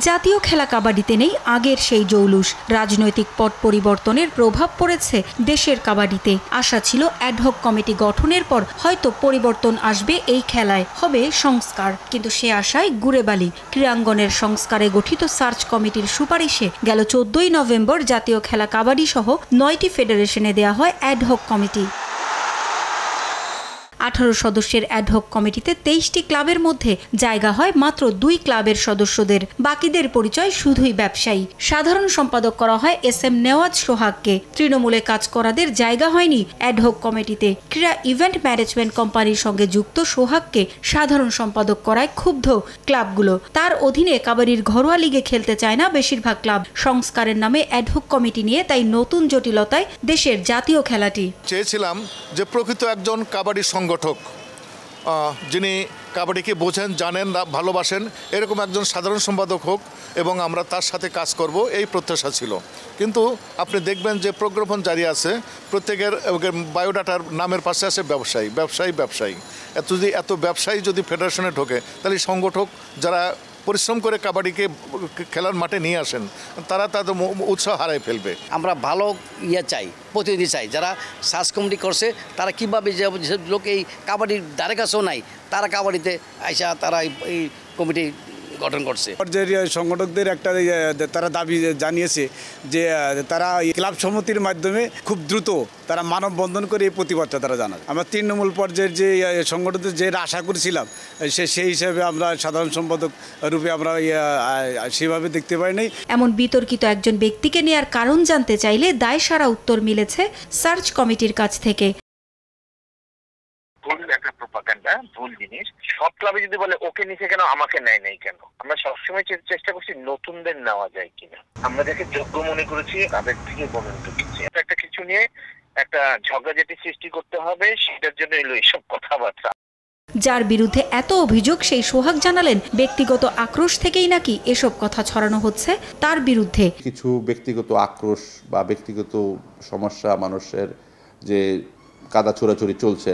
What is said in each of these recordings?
জাতীয় খেলা কাবাডিতে নেই আগের সেই জৌলুস। রাজনৈতিক পট পরিবর্তনের প্রভাব পড়েছে দেশের কাবাডিতে। আশা ছিল অ্যাডহক কমিটি গঠনের পর হয়তো পরিবর্তন আসবে এই খেলায়, হবে সংস্কার, কিন্তু সে আশায় গুড়েবালি। ক্রীড়াঙ্গনের সংস্কারে গঠিত সার্চ কমিটির সুপারিশে গেল 14ই নভেম্বর জাতীয় খেলা কাবাডি সহ 9টি ফেডারেশনে দেয়া হয় অ্যাডহক কমিটি। 18 সদস্যের অ্যাডহক কমিটিতে 23টি ক্লাবের মধ্যে জায়গা হয় মাত্র 2 ক্লাবের সদস্যদের। বাকিদের পরিচয় শুধুই ব্যবসায়ী। সাধারণ সম্পাদক করা হয় SM নেওয়াজ সোহাগকে। তৃণমূলে কাজ করাদের জায়গা হয়নি অ্যাডহক কমিটিতে। ক্রীড়া ইভেন্ট ম্যানেজমেন্ট কোম্পানির সঙ্গে যুক্ত সোহাগকে সাধারণ সম্পাদক করায় ক্ষুব্ধ ক্লাবগুলো। তার অধীনে কাবাডির ঘরোয়া লিগে খেলতে চায় না বেশিরভাগ ক্লাব। সংস্কারের নামে অ্যাডহক কমিটি নিয়ে তাই নতুন জটিলতায় দেশের জাতীয় খেলাটি। চেয়েছিলাম যে প্রকৃত একজন কাবাডি সংগঠক, যিনি কাবাডিকে বোঝেন, জানেন, ভালোবাসেন, এরকম একজন সাধারণ সম্পাদক হোক এবং আমরা তার সাথে কাজ করব, এই প্রত্যাশা ছিল। কিন্তু আপনি দেখবেন যে প্রজ্ঞাপন জারি আছে, প্রত্যেকের বায়োডাটার নামের পাশে আছে ব্যবসায়ী ব্যবসায়ী ব্যবসায়ী। এত ব্যবসায়ী যদি ফেডারেশনে ঢোকে, তাহলে সংগঠক যারা পরিশ্রম করে কাবাডিকে খেলার মাঠে নিয়ে আসেন, তারা তাদের উৎসাহ হারায় ফেলবে। আমরা ভালো চাই, প্রতিনিধি চাই, যারা সার্চ কমিটি করছে তারা কীভাবে যে লোক এই কাবাডির ধারে কাছেও নাই, তারা কাবাডিতে আইসা তারা এই কমিটি গঠন করছে। পর্যায়ের সংগঠকদের একটা তারা দাবি জানিয়েছে যে তারা ক্লাব সমিতির মাধ্যমে খুব দ্রুত তারা মানববন্ধন করে এই প্রতিবাদটা তারা জানায়। আমরা তৃণমূল পর্যায়ের যে সংগঠকদের যে আশা করেছিলাম সেই হিসাবে আমরা সাধারণ সম্পাদক রূপে আমরা সেভাবে দেখতে পাই নাই। এমন বিতর্কিত একজন ব্যক্তিকে নেয়ার কারণ জানতে চাইলে দায়সারা উত্তর মিলেছে সার্চ কমিটির কাছ থেকে। ভুল জিনিস। সব ক্লাবে যদি বলে ওকে নিচে কেন, আমাকে নেয় নাই কেন, আমরা সবসময় চেষ্টা করছি নতুনদের নেওয়া যায় কিনা। আমরা যাকে যোগ্য মনে করেছি তাদের থেকে কমেন্ট দিচ্ছি। একটা কিছু নিয়ে একটা ঝগড়াঝাটি সৃষ্টি করতে হবে, সেটার জন্য এলো এইসব কথাবার্তা। যার বিরুদ্ধে এত অভিযোগ, সেই সোহাগ জানালেন ব্যক্তিগত আক্রোশ থেকেই নাকি এসব কথা ছড়ানো হচ্ছে তার বিরুদ্ধে। কিছু ব্যক্তিগত আক্রোশ বা ব্যক্তিগত সমস্যা, মানুষের যে কাদা ছোড়াছুড়ি চলছে,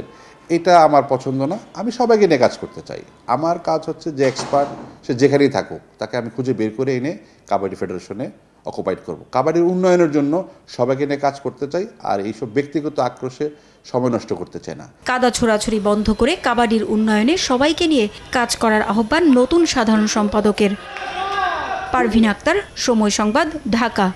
এটা আমার পছন্দ না। আমি সবাইকে নিয়ে কাজ করতে চাই। আমার কাজ হচ্ছে যে এক্সপার্ট সে যেখানেই থাকুক, তাকে আমি খুঁজে বের করে এনে কাবাডি ফেডারেশনে অকুপাইড করব। কাবাডির উন্নয়নের জন্য সবাইকে নিয়ে কাজ করতে চাই, আর এইসব ব্যক্তিগত আক্রোশে সময় নষ্ট করতে চাই না। কাদা ছোড়াছুড়ি বন্ধ করে কাবাডির উন্নয়নে সবাইকে নিয়ে কাজ করার আহ্বান নতুন সাধারণ সম্পাদকের। পারভিন আক্তার, সময় সংবাদ, ঢাকা।